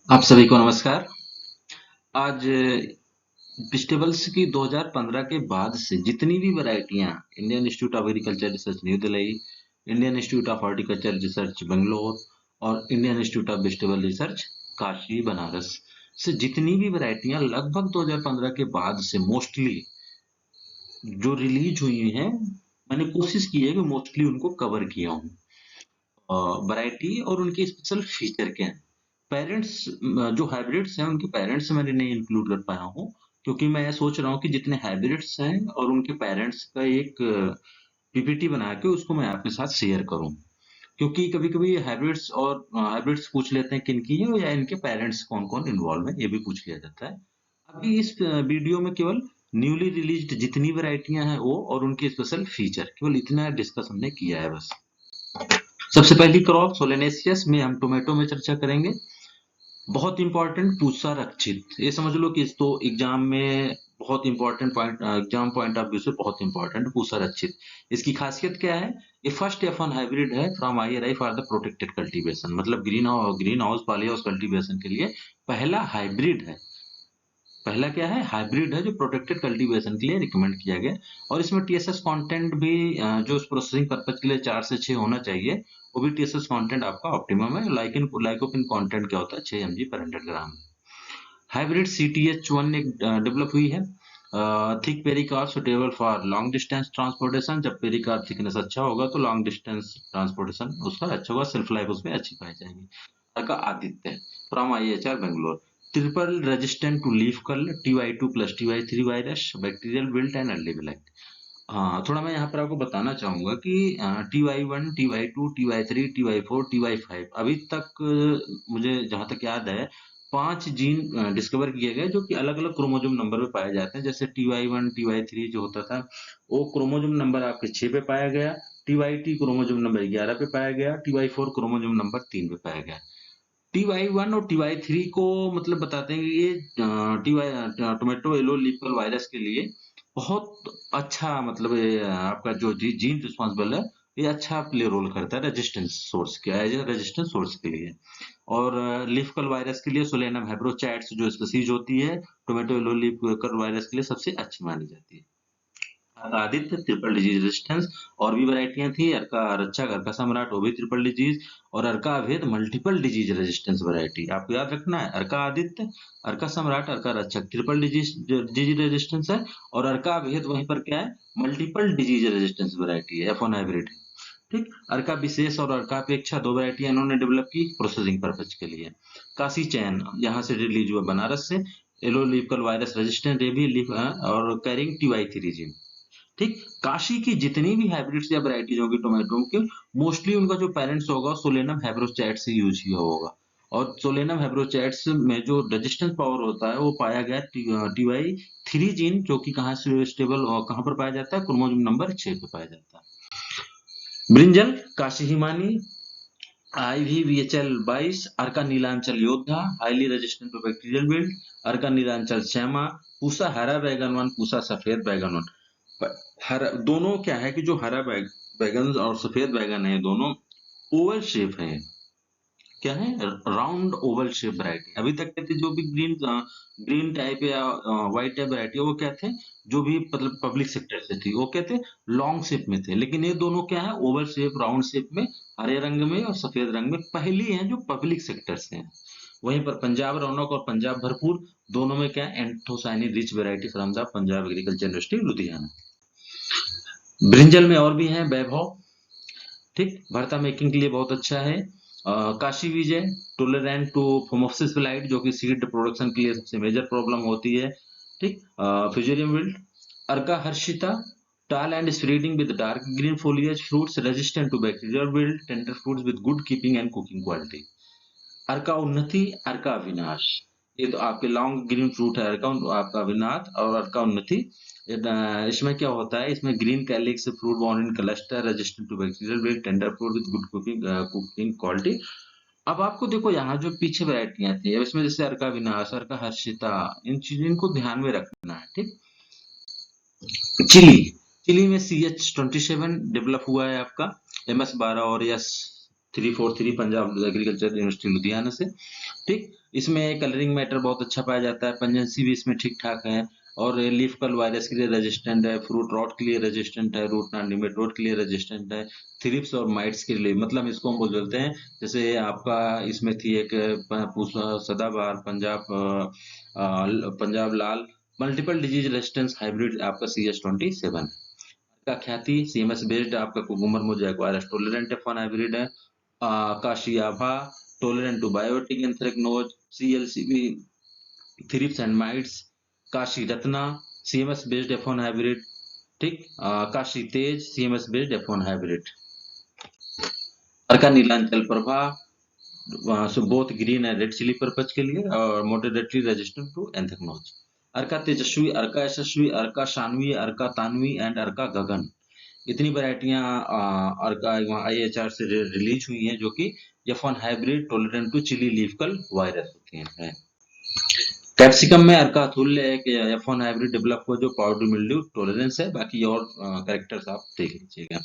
आप सभी को नमस्कार। आज वेजिटेबल्स की 2015 के बाद से जितनी भी वैरायटियां Indian institute of agriculture research new Delhi, Indian institute of horticulture research Bangalore और Indian institute of vegetable research Kashi Banaras से जितनी भी वैरायटियां लगभग 2015 के बाद से मोस्टली जो रिलीज हुई हैं, मैंने कोशिश की है कि मोस्टली उनको कवर किया हूँ। वैरायटी और उनके स्पेशल फीचर क्या हैं। पेरेंट्स जो हाइब्रिड्स हैं उनके पेरेंट्स मैंने नहीं इंक्लूड कर पाया हूँ, क्योंकि मैं सोच रहा हूँ कि जितने हाइब्रिड्स हैं और उनके पेरेंट्स का एक पीपीटी बना के उसको मैं आपके साथ शेयर करूँ, क्योंकि कभी कभी हाइब्रिड्स पूछ लेते हैं किनकी है या इनके पेरेंट्स कौन कौन इन्वॉल्व है, ये भी पूछ लिया जाता है। अभी इस वीडियो में केवल न्यूली रिलीज्ड जितनी वैरायटियां हैं वो और उनके स्पेशल फीचर केवल इतना डिस्कस हमने किया है बस। सबसे पहली क्रॉप सोलेनेसियस में हम टोमेटो में चर्चा करेंगे। बहुत इंपॉर्टेंट पूसा रक्षित, ये समझ लो कि इस तो एग्जाम में बहुत important point, exam point of view से बहुत इंपॉर्टेंट पूसा रक्षित। इसकी खासियत क्या है? ये फर्स्ट F1 हाइब्रिड है from IRI for the protected cultivation, मतलब green house poly house cultivation के लिए पहला हाइब्रिड है। पहला क्या है? हाइब्रिड है जो प्रोटेक्टेड कल्टीवेशन के लिए रिकमेंड किया गया। और इसमें टीएसएस कंटेंट भी जो प्रोसेसिंग पर्पज के लिए 4 से 6 होना चाहिए, वो भी टीएसएस कंटेंट आपका ऑप्टिमम है। लाइकोपिन कंटेंट क्या होता है? 6 mg पर 100 ग्राम। हाइब्रिड CTH1 एक डेवलप हुई है। Thick pericarp suitable for long distance transportation. जब पेरिकार्प थिकनेस अच्छा होगा तो लॉन्ग डिस्टेंस ट्रांसपोर्टेशन उसका अच्छा होगा, सेल्फ लाइफ उसमें अच्छी पाई जाएगी। का Aditya from IHR Bangalore. Triple resistant to leaf curl, TY2 plus TY3 virus, bacterial wilt and early blight. हाँ, थोड़ा मैं यहाँ पर आपको बताना चाहूंगा कि TY1, TY2, TY3, TY4, TY5 अभी तक मुझे जहां तक याद है 5 जीन डिस्कवर किए गए जो कि अलग अलग क्रोमोजोम नंबर पे पाए जाते हैं। जैसे TY1, TY3 जो होता था वो क्रोमोजोम नंबर आपके 6 पे पाया गया, TYT क्रोमोजोम नंबर 11 पे पाया गया, TY4 क्रोमोजोम नंबर 3 पे पाया गया। TY1 और TY3 को मतलब बताते हैं कि ये TY tomato yellow leaf curl virus के लिए बहुत अच्छा, मतलब ये आपका जो जीन रिस्पॉन्सिबल है, ये अच्छा प्ले रोल करता है रेजिस्टेंस सोर्स के, एज ए रेजिस्टेंस सोर्स के लिए। और लीफ कल वायरस के लिए सोलेनम हेब्रोचैट्स जो स्पीसीज होती है tomato yellow leaf curl virus के लिए सबसे अच्छी मानी जाती है। आदित्य ट्रिपल डिजीज रेजिस्टेंस, और भी वैरायटियां थी, अर्का रक्षा, अर्का सम्राट, वो भी ट्रिपल डिजीज, और अर्का अभेद मल्टीपल डिजीज रेजिस्टेंस वैरायटी। आपको याद रखना है, अर्का आदित्य, अर्का सम्राट, अर्का रक्षक ट्रिपल डिजीज रेजिस्टेंस है, और अर्का अभेद वहीं पर क्या है? मल्टीपल डिजीज रेजिस्टेंस वैरायटी है, F1 हाइब्रिड है। ठीक। अर्का विशेष और अर्का अपेक्षा दो वैरायटी इन्होंने डेवलप की प्रोसेसिंग पर्पज के लिए। काशी चैन यहाँ से रिलीज हुआ बनारस से, yellow leaf curl virus resistant, ये भी लीफ और कैरिंग TY3 जीन। ठीक। काशी की जितनी भी हाइब्रिड्स या वैरायटीज होगी टोमेटो के, मोस्टली उनका जो पेरेंट्स होगा सोलेनम हेब्रोचैट से यूज किया होगा। और सोलेनम हेब्रोचैट्स में जो रेजिस्टेंस पावर होता है वो पाया गया TY3 जीन, जो कि कहाँ से स्टेबल और कहाँ पर पाया जाता है? क्रोमोसोम नंबर 6 पे पाया जाता है। Brinjal, Kashi Himani, IVVHL 22, Arka Neelanchal Yoddha, highly resistant to bacterial blight, Arka Neelanchal Shyama, Pusa Hara Baingan 1, Pusa सफेद बैगन 1। हरा दोनों क्या है कि जो बैगन और सफेद बैगन है दोनों ओवल शेप है। क्या है? Round Oval shape variety. अभी तक कहते जो भी ग्रीन टाइप या व्हाइट टाइप वैरायटी वो क्या थे? जो भी मतलब पब्लिक सेक्टर से थी वो क्या थे? लॉन्ग शेप में थे। लेकिन ये दोनों क्या है? ओवल शेप राउंड शेप में, हरे रंग में और सफेद रंग में पहली है जो पब्लिक सेक्टर से है। वहीं पर पंजाब रौनक और पंजाब भरपूर दोनों में क्या है? Anthocyanin rich variety from the Punjab agriculture university Ludhiana. Brinjal में और भी है वैभव। ठीक। भरता मेकिंग के लिए बहुत अच्छा है। काशी विजय, टोलरेंट टू फोमोप्सिस जो कि सीड प्रोडक्शन के लिए सबसे मेजर प्रॉब्लम होती है। ठीक। Fusarium wilt. Arka Harshita, tall and spreading with dark green foliage, fruits resistant to bacterial wilt, tender fruits with good keeping and cooking quality। अर्का उन्नति, अर्का अविनाश, ये तो आपके लॉन्ग ग्रीन फ्रूट है अर्का, आपका अविनाश और अर्का उन्नति। इसमें क्या होता है? इसमें green calyx, fruit bound in cluster, resistant to bacterial wilt, tender fruit with good cooking quality. अब आपको देखो यहाँ जो पीछे वैरायटियां थी, अब इसमें जैसे अर्का विनाश, अर्का हर्षिता, इन चीजों को ध्यान में रखना है। ठीक। चिली, चिली में CH27 डेवलप हुआ है आपका, MS12 और 343 पंजाब एग्रीकल्चर यूनिवर्सिटी लुधियाना से। ठीक, इसमें कलरिंग मैटर बहुत अच्छा पाया जाता है, पंजेंसी भी इसमें ठीक ठाक है, और लीफ कल वायरस के लिए रेजिस्टेंट है, फ्रूट रॉट के लिए रेजिस्टेंट है, रूट नॉट निमेटोड के लिए रेजिस्टेंट है, थ्रिप्स और माइट्स के लिए, मतलब इसको हम बोलते हैं, जैसे आपका इसमें थी एक सदाबहार Punjab Lal multiple disease resistance hybrid आपका CS27 का ख्याति CMS बेस्ड आपका cucumber mosaic virus tolerant F1 hybrid है। काशियाभा tolerant to biotic anthracnose CLCB thrips and mites. Kashi Ratna CMS based F1 hybrid. ठीक, Kashi Tej CMS based F1 hybrid. Arka Nilanchal Prabha both green and red chilli purpose के लिए और moderately resistant to anthracnose. Arka Tejasvi, Arka Yashasvi, Arka Shanvi, Arka Tanvi and अर्का गगन, इतनी वैरायटियां अर्का IHR से release हुई हैं, जो कि F1 hybrid tolerant to chilli leaf curl virus होती हैं। कैप्सिकम में अर्का अतुल्य एक F1 हाइब्रिड डेवलप हुआ जो पाउडर मिल्ड्यू टॉलरेंस है, बाकी और कैरेक्टर्स आप देख लीजिएगा।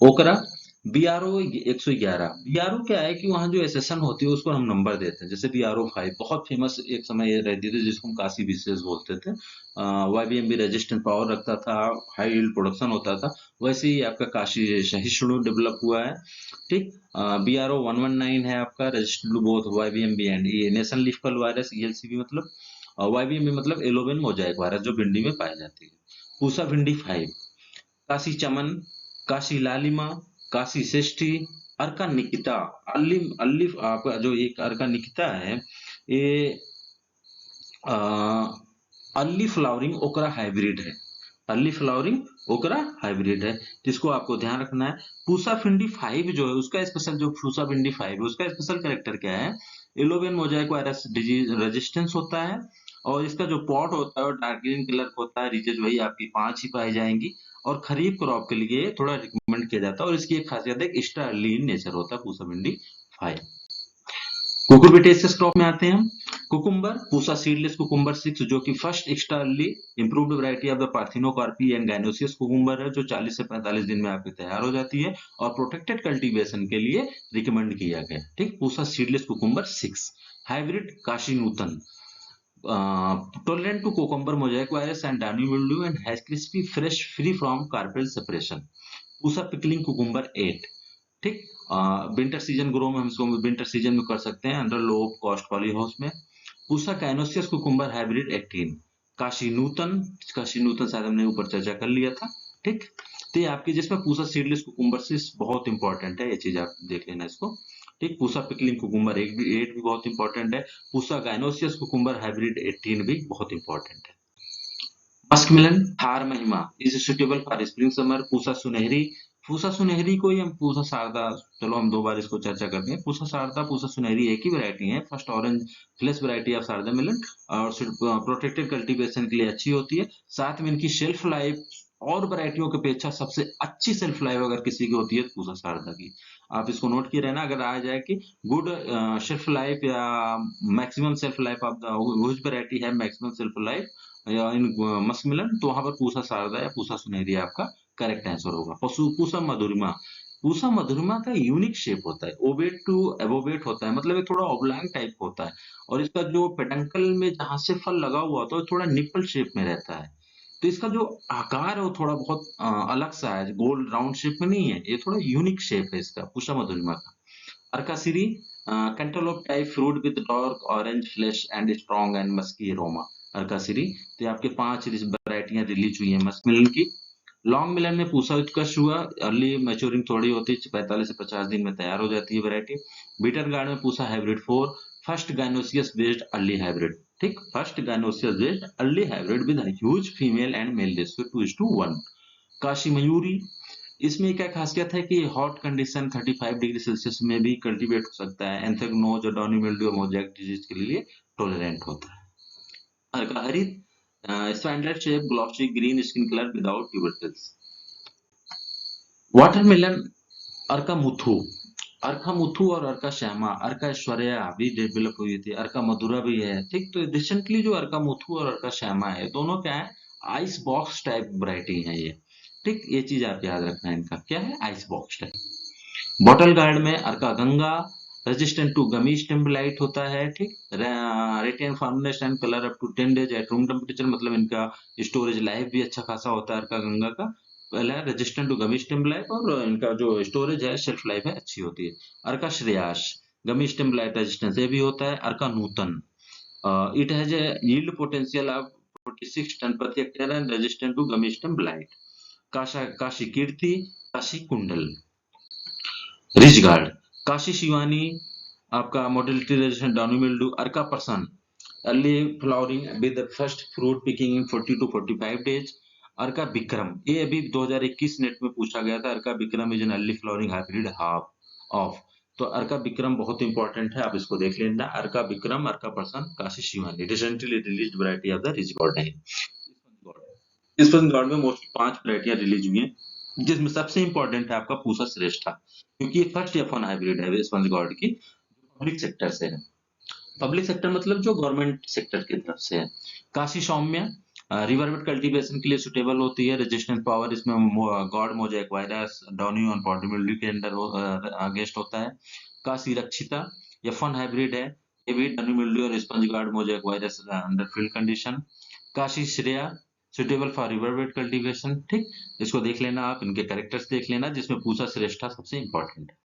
ओकरा BRO 111, BRO क्या है कि वहां जो एसेशन होती है उसको हम नंबर देते हैं, जैसे BRO 5 बहुत फेमस एक समय ये रहती थी जिसको हम काशी विशेष बोलते थे। YBMB रेजिस्टेंट पावर रखता था, हाई यील्ड प्रोडक्शन होता था, वैसे ही आपका काशी सहिष्णु डेवलप हुआ है। ठीक, BRO 119 है आपका resistant to both YBMB and ये नेशन लीफ कल वायरस ELCB, मतलब YBMB मतलब एलोवेन मोजाइक वायरस जो भिंडी में पाई जाती है। पूसा भिंडी 5, काशी चमन, काशी लालिमा, काशी श्रेष्ठी, अर्का निकिता, अलिफ आपका जो एक अर्का निकिता है, ये अर्ली फ्लावरिंग ओकरा हाइब्रिड है, अर्ली फ्लावरिंग ओकरा हाइब्रिड है, जिसको आपको ध्यान रखना है। पूसा भिंडी 5 जो है उसका स्पेशल, जो पूसा भिंडी 5 है उसका स्पेशल कैरेक्टर क्या है, एलोवेन मोजाइक वायरस डिजीज रेजिस्टेंस होता है, और इसका जो पॉट होता है वो डार्क ग्रीन कलर का होता है, रीचेज वही आपकी 5 ही पाई जाएंगी, और खरीफ क्रॉप के लिए थोड़ा रिकमेंड किया जाता है, और इसकी एक खासियत है एक्स्ट्रा अर्ली इन नेचर होता है पूसा भिंडी 5। कुकुरबिटेसियस क्रॉप में आते हैं हम। कुकुम्बर पूसा सीडलेस कुकुम्बर 6 जो कि first extra early improved variety of the parthenocarpy and gynoecious cucumber है, जो 40 से 45 दिन में आपकी तैयार हो जाती है और प्रोटेक्टेड कल्टीवेशन के लिए रिकमेंड किया गया। ठीक, Pusa seedless cucumber 6 hybrid Kashi Nutan tolerant to cucumber mosaic virus and downy mildew and has crispy fresh free from carpel separation। Pusa pickling cucumber 8। ठीक, विंटर सीजन ग्रो में हम इसको विंटर सीजन में कर सकते हैं under low cost poly house में। Pusa काइनोसियस cucumber hybrid 18, Kashi नूतन शायद हमने ऊपर चर्चा कर लिया था। ठीक, तो ये आपके जिसमें पूसा सीडलेस कुकुम्बर से बहुत इंपॉर्टेंट है, ये चीज आप देख लेना इसको। ठीक, पूसा पिकलिंग कुकुम्बर 8 भी बहुत इंपॉर्टेंट है। पूसा गाइनोसियस कुकुम्बर हाइब्रिड 18 भी बहुत इंपॉर्टेंट है। मस्कमिलन थार महिमा is suitable for spring summer. Pusa सुनहरी को ही हम पूसा शारदा, चलो हम 2 बार इसको चर्चा करते हैं। पूसा शारदा पूसा सुनहरी एक ही वैरायटी है, first orange flesh variety of Sarda melon, और प्रोटेक्टेड कल्टीवेशन के लिए अच्छी होती है। साथ में इनकी शेल्फ लाइफ और वैरायटियों की अपेक्षा सबसे अच्छी शेल्फ लाइफ अगर किसी की होती है तो पूसा शारदा की। आप इसको नोट किए रहना, अगर आ जाए कि गुड शेल्फ लाइफ या maximum shelf life of the which variety है मैक्सिमम शेल्फ लाइफ या इन मस्कमिलन, तो वहां पर पूसा शारदा या पूसा सुनहरी आपका करेक्ट आंसर होगा। पूसा मधुरिमा का यूनिक शेप होता है, ओवेट टू एवोवेट होता है, मतलब ये थोड़ा ऑब्लांग टाइप होता है, और इसका जो पेडंकल में जहां से फल लगा हुआ होता है वो थोड़ा निप्पल शेप में रहता है। तो इसका जो आकार है वो थोड़ा बहुत अलग सा है, गोल राउंड शेप में नहीं है, ये थोड़ा यूनिक शेप है इसका पूसा मधुरिमा का। Arkasiri cantaloupe type fruit with dark orange flesh and strong and musky aroma. Arkasiri, तो आपके 5 वैरायटियां रिलीज हुई है मस्कमिलन की। लॉन्ग मिलन में पूसा उत्कर्ष हुआ, अर्ली मैच्योरिंग थोड़ी होती है, 45 से 50 दिन में तैयार हो जाती है वैरायटी। बीटर गार्ड में Pusa hybrid 4, first gynoecious based early hybrid. ठीक, first gynoecious based early hybrid with huge female and male ratio 2:1। Kashi Mayuri, इसमें क्या खासियत है कि हॉट कंडीशन 35 डिग्री सेल्सियस में भी कल्टीवेट हो सकता है, एंथ्रेक्नोज और डाउनी मिल्ड्यू और मोजैक डिजीज के लिए टॉलरेंट होता है। Arkaharit spindle shape glossy green skin colour without tubercles. Watermelon Arka Muthu और अर्का श्यामा, अर्का ऐश्वर्या भी डेवलप हुई थी, अर्का मधुरा भी है। ठीक, तो रिसेंटली जो अर्का मुथु और अर्का श्यामा है दोनों क्या है, आइस बॉक्स टाइप वैरायटी है ये। ठीक, ये चीज आप याद रखना है, इनका क्या है ice box type. Bottle gourd में Arka Ganga, resistant to gummy stem blight होता है, ठीक। Retain firmness and colour up to 10 days at room temperature, मतलब इनका स्टोरेज लाइफ भी अच्छा खासा होता है अर्का गंगा का। पहला है रेजिस्टेंट टू गमी स्टिम्बलाइट, और इनका जो स्टोरेज है, शेल्फ लाइफ है, अच्छी होती है। अर्का श्रेयास गमी स्टिम्बलाइट रेजिस्टेंस ये भी होता है। Arka Nutan it has a yield potential of 46 ton प्रति hectare and resistant to gummy stem blight. Kashi Kirti, Kashi Kundal. Ridge gourd Kashi Shivani, आपका मोटिलिटी resistant downy mildew. Arka Prasan early flowering with first fruit picking in 40 to 45 days. Arka Vikram ये अभी 2021 नेट में पूछा गया था। Arka Vikram is an early flowering hybrid half of, तो अर्का विक्रम बहुत इंपॉर्टेंट है, आप इसको देख लेना। Arka Vikram, Arka Prasan, Kashi Shivani recently released variety of the ridge gourd है। इस गॉड में मोस्टली 5 वैरायटियां रिलीज हुई हैं, जिसमें सबसे इंपॉर्टेंट है आपका पूसा श्रेष्ठा, क्योंकि ये फर्स्ट F1 हाइब्रिड है स्पंज गॉड की, पब्लिक सेक्टर से है। पब्लिक सेक्टर मतलब जो गवर्नमेंट सेक्टर की तरफ से है। काशी सौम्य रिवरबेड कल्टीवेशन के लिए सुटेबल होती है। रेजिस्टेंट पावर इसमें gourd mosaic virus, downy and powdery mildew के अंडर अगेंस्ट होता है। काशी रक्षिता F1 हाइब्रिड है, ये भी डाउनी मिल्ड्यू और sponge gourd mosaic virus under field condition. Kashi Shreya suitable for riverbed cultivation, ठीक। इसको देख लेना आप, इनके कैरेक्टर्स देख लेना, जिसमें पूसा श्रेष्ठा सबसे इंपॉर्टेंट है।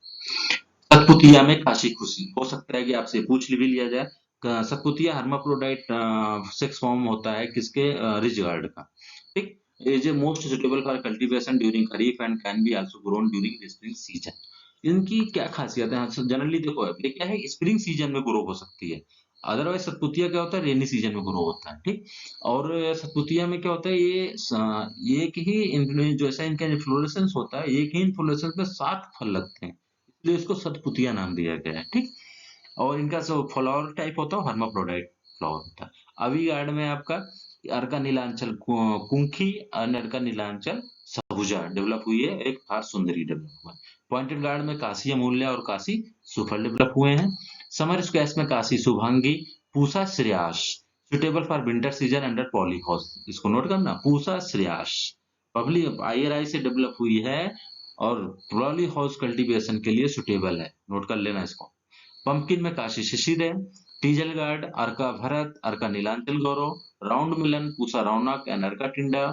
सतपुतिया में काशी खुशी, हो सकता है कि आपसे पूछ भी लिया जाए। सतपुतिया हर्माफ्रोडाइट सेक्स फॉर्म होता है किसके, रिच गार्ड का, ठीक। Is a most suitable for cultivation during kharif and can be also grown during spring season. इनकी क्या खासियत है, जनरली देखो ये क्या है, स्प्रिंग सीजन में ग्रो हो सकती है। अदरवाइज सतपुतिया क्या होता है, रेनी सीजन में ग्रो होता है, ठीक। और सतपुतिया में क्या होता है, ये एक ही जैसा इनका इन्फ्लोरेसेंस होता है, एक ही इन्फ्लोरेसेंस में 7 फल लगते हैं, इसलिए इसको सतपुतिया नाम दिया गया है, ठीक। और इनका जो फ्लावर टाइप होता है हर्माफ्रोडाइट फ्लावर होता है। अवी गार्ड में आपका अर्का नीलांचल कुंखी और अर्का नीलांचल सबुजा डेवलप हुई है, एक खास सुंदरी डेवलप हुआ है। पॉइंटेड गार्ड में काशी अमूल्य और काशी सुफल डेवलप हुए हैं। समर स्क्वैश में Kashi Shubhangi, Pusa Shreyas suitable for winter season under polyhouse, इसको नोट करना, पूसा श्रेयास पब्लिक IRI से डेवलप हुई है और पॉली हाउस कल्टीवेशन के लिए सुटेबल है, नोट कर लेना इसको। पंपकिन में काशी शिशिर है। Teasel gourd Arka Bharat, Arka Nilanchal Gaurav, round melon Pusa Raunak and Arka Tinda.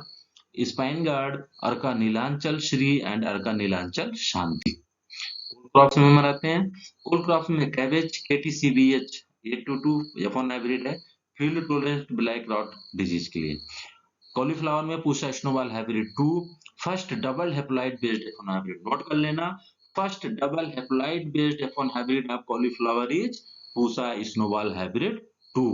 Spine gourd Arka Nilanchal Shri and Arka Nilanchal Shanti. Crops में मनाते हैं। कोल क्रॉप्स में कैबेज KTCBH 822 F1 हाइब्रिड है, field tolerant black rot disease के लिए। कॉलीफ्लावर में Pusa snowball hybrid 2, first double haploid based F1 hybrid, नोट कर लेना। First double haploid based F1 hybrid of cauliflower is Pusa snowball hybrid 2।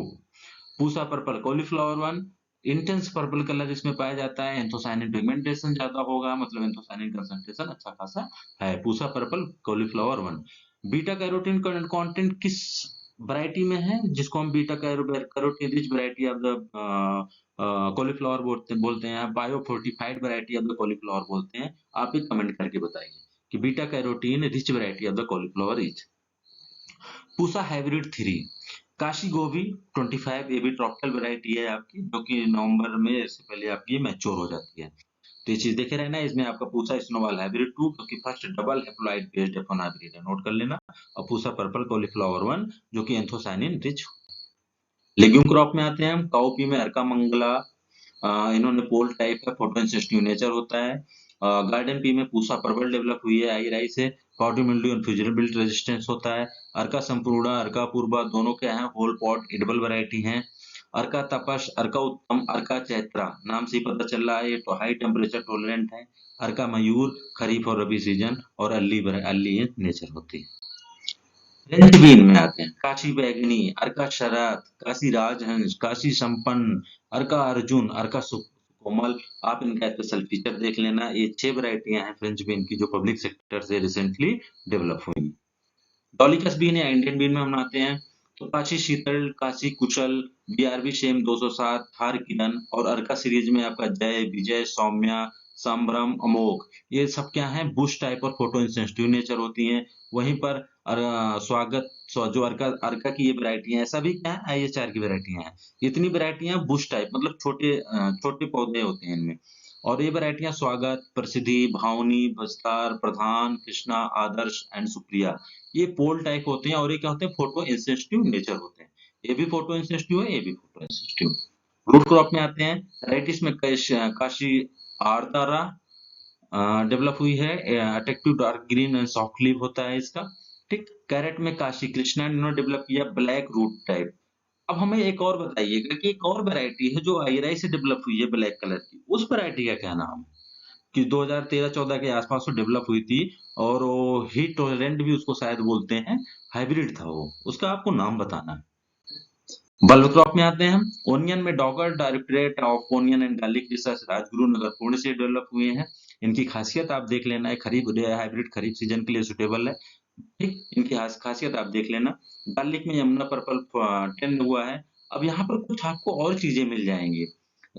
Pusa purple cauliflower 1, intense purple colour इसमें पाया जाता है, एंथोसायनिन पिगमेंटेशन ज्यादा होगा, मतलब एंथोसायनिन कंसंट्रेशन अच्छा खासा है। Pusa purple cauliflower 1। Beta carotene content किस वैरायटी में है, जिसको हम beta carotene rich variety of the cauliflower बोलते हैं, bio fortified variety of the cauliflower बोलते हैं। आप एक कमेंट करके बताइए कि beta carotene rich variety of the cauliflower is. Pusa hybrid 3, Kashi गोभी 25, ये भी ट्रॉपिकल वैरायटी है आपकी, जो कि नवंबर में इससे पहले आपकी मैच्योर हो जाती है। तो ये चीज देखे रहना, इसमें आपका पूसा स्नोबॉल हाइब्रिड 2, क्योंकि first double haploid based F1 hybrid है, नोट कर लेना। और पूसा पर्पल कॉलीफ्लावर 1, जो कि एंथोसायनिन रिच। लेग्यूम क्रॉप में आते हैं हम। काउपी में अर्का मंगला, इन्होंने पोल टाइप का फोटोइंसेंसिटिव नेचर होता है। गार्डन पी में पूसा परवल डेवलप हुई है IRI से, पाउडर मिल्ड्यू और फ्यूजन बिल्ट रेजिस्टेंस होता है। अर्का संपूर्णा, अर्का पूर्वा दोनों क्या है, होल पॉट एडिबल वैरायटी हैं। अर्का तपस, अर्का उत्तम, अर्का चैत्रा, नाम से ही पता चल रहा है ये तो हाई टेम्परेचर टॉलरेंट है। अर्का मयूर खरीफ और रबी सीजन और अर्ली नेचर होती है। फ्रेंच बीन में आते हैं। काशी बैगनी, अर्का शरत, काशी राजहंस, काशी संपन्न, अर्का अर्जुन, अर्का कोमल। आप इनका स्पेशल फीचर देख लेना। ये 6 वैरायटियां हैं फ्रेंच बीन की, जो पब्लिक सेक्टर से रिसेंटली डेवलप हुई। डॉलिकस बीन या इंडियन बीन में हम आते हैं तो काशी शीतल, काशी कुशल, BRB शेम 207, थार किरण और अर्का सीरीज में आपका जय, विजय, सौम्या, संभ्रम, अमोघ, ये सब क्या है, बुश टाइप और फोटो इंसेंसिटिव नेचर होती हैं। वहीं पर स्वागत जो अर्का अर्का की ये वैरायटी है, सभी क्या है IHR की वैरायटियां हैं। इतनी वैरायटियां बुश टाइप मतलब छोटे छोटे पौधे होते हैं इनमें। और ये वैरायटियां स्वागत, प्रसिद्धि, भावनी, बस्तार, प्रधान, कृष्णा, आदर्श एंड सुप्रिया, ये पोल टाइप होते हैं और ये क्या होते हैं, फोटो इंसेंसिटिव नेचर होते हैं। ये भी फोटो इंसेंसिटिव है, ये भी फोटो इंसेंसिटिव। रूट क्रॉप में आते हैं, वैराइटीज में काशी आरतारा डेवलप हुई है, attractive dark green and soft leave होता है इसका। ठीक, कैरेट में काशी कृष्णा ने डेवलप किया ब्लैक रूट टाइप। अब हमें एक और बताइएगा कि एक और वैरायटी है जो आईराई से डेवलप हुई है ब्लैक कलर की, उस वैरायटी का क्या नाम है? कि 2013-14 के आसपास वो डेवलप हुई थी और वो हीट टॉलरेंट भी उसको शायद बोलते हैं, हाइब्रिड था वो, उसका आपको नाम बताना है। बल्ब क्रॉप में आते हैं हम, ओनियन में डॉगर directorate of onion and garlic research Rajguru Nagar Pune से डेवलप हुए हैं। इनकी खासियत आप देख लेना है, खरीफ हाइब्रिड खरीफ सीजन के लिए सुटेबल है। ठीक, इनकी खासियत आप देख लेना। गार्लिक में यमुना पर्पल 10 हुआ है। अब यहाँ पर कुछ आपको और चीजें मिल जाएंगी।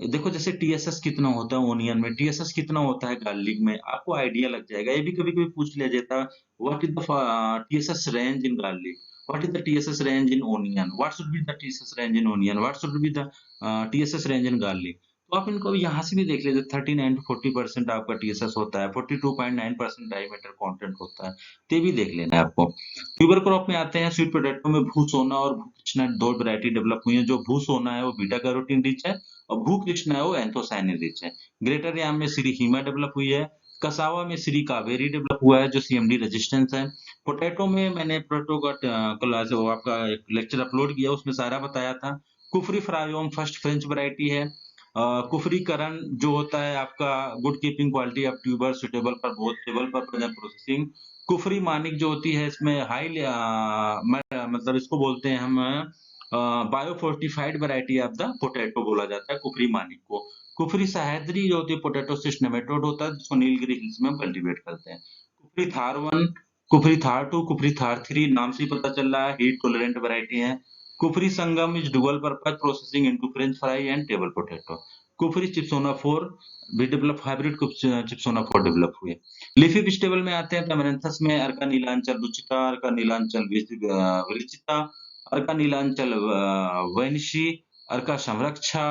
देखो जैसे टीएसएस कितना होता है ओनियन में, टीएसएस कितना होता है गार्लिक में, आपको आइडिया लग जाएगा। ये भी कभी कभी पूछ लिया जाता है, what is the TSS range in garlic, what is the TSS range in onion, what should be the TSS range in onion, what should be the TSS range in garlic। तो आप इनको यहाँ से भी देख लीजिए, 39 to 40% आपका TSS होता है, 42.9% डाई मैटर कंटेंट होता है, तो ये भी देख लेना है आपको। ट्यूबर क्रॉप में आते हैं, स्वीट पोटैटो में भू सोना और भू कृष्णा दो वैरायटी डेवलप हुई है। जो भू सोना है वो बीटा कैरोटीन रिच है और भू कृष्णा है वो एंथोसायनिन रिच है। ग्रेटर याम में श्री हीमा डेवलप हुई है। कसावा में श्री कावेरी डेवलप हुआ है जो सीएमडी रेजिस्टेंस है। पोटैटो में मैंने पोटैटो का क्लास वो आपका एक लेक्चर अपलोड किया, उसमें सारा बताया था। कुफरी फ्रायोम फर्स्ट फ्रेंच वैरायटी है। कुफरी करण जो होता है आपका good keeping quality of tuber suitable for both table पर प्रोसेसिंग। कुफरी मानिक जो होती है इसमें हाई मतलब इसको बोलते हैं हम bio fortified variety of the potato बोला जाता है कुफरी मानिक को। कुफरी सहेद्री जो होती है पोटैटो सिस्ट नेमेटोड होता है जिसको नीलगिरी हिल्स में कल्टीवेट करते हैं। कुफरी थार 1, कुफरी थार 2, कुफरी थार 3 नाम से ही पता चल रहा है हीट टॉलरेंट वैरायटी है। Kufri Sangam is dual purpose processing into French fry and table potato. Kufri Chipsona 4 भी डेवलप हाइब्रिड चिप्सोना 4 डेवलप हुए। लीफी वेजिटेबल में आते हैं, टमेरेंथस में अर्का नीलांचल रुचिता, अर्का नीलांचल विरचिता, अर्का नीलांचल वैनिशी, अर्का संरक्षा,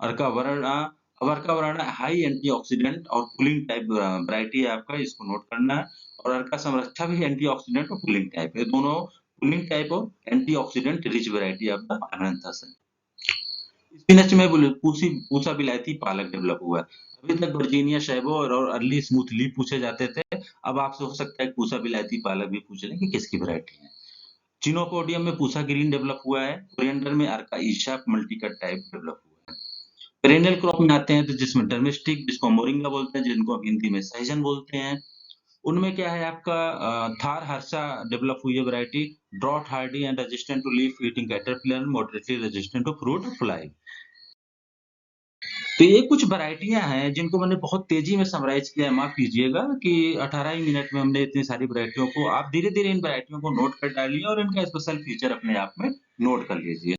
अर्का वर्णा। अब अर्का वर्णा हाई एंटीऑक्सीडेंट और कूलिंग टाइप वैरायटी है आपका, इसको नोट करना है। और अर्का संरक्षा भी एंटीऑक्सीडेंट और कूलिंग टाइप है, दोनों कूलिंग टाइप और antioxidant rich variety of the amaranthus है। स्पिनच में पूसा बिलायती पालक डेवलप हुआ है। अभी तक वर्जीनिया शैवो और अर्ली स्मूथ लीफ पूछे जाते थे, अब आपसे हो सकता है पूसा बिलायती पालक भी पूछ लें कि किसकी वैरायटी है। चिनोपोडियम में पूसा ग्रीन डेवलप हुआ है। कोरिएंडर में अर्का ईशा मल्टीकट टाइप डेवलप हुआ है। पेरेनियल क्रॉप में आते हैं तो जिसमें डर्मिस्टिक, जिसको मोरिंगा बोलते हैं, जिनको हम हिंदी में सहजन बोलते हैं, उनमें क्या है आपका थार हर्षा डेवलप हुई है variety, drought hardy and resistant to leaf eating caterpillar, moderately resistant to fruit fly. तो ये कुछ वैरायटियां हैं जिनको मैंने बहुत तेजी में समराइज किया है, माफ कीजिएगा कि 18 ही मिनट में हमने इतनी सारी वैरायटियों को, आप धीरे धीरे इन वैरायटियों को नोट कर डालिए और इनका स्पेशल फीचर अपने आप में नोट कर लीजिए।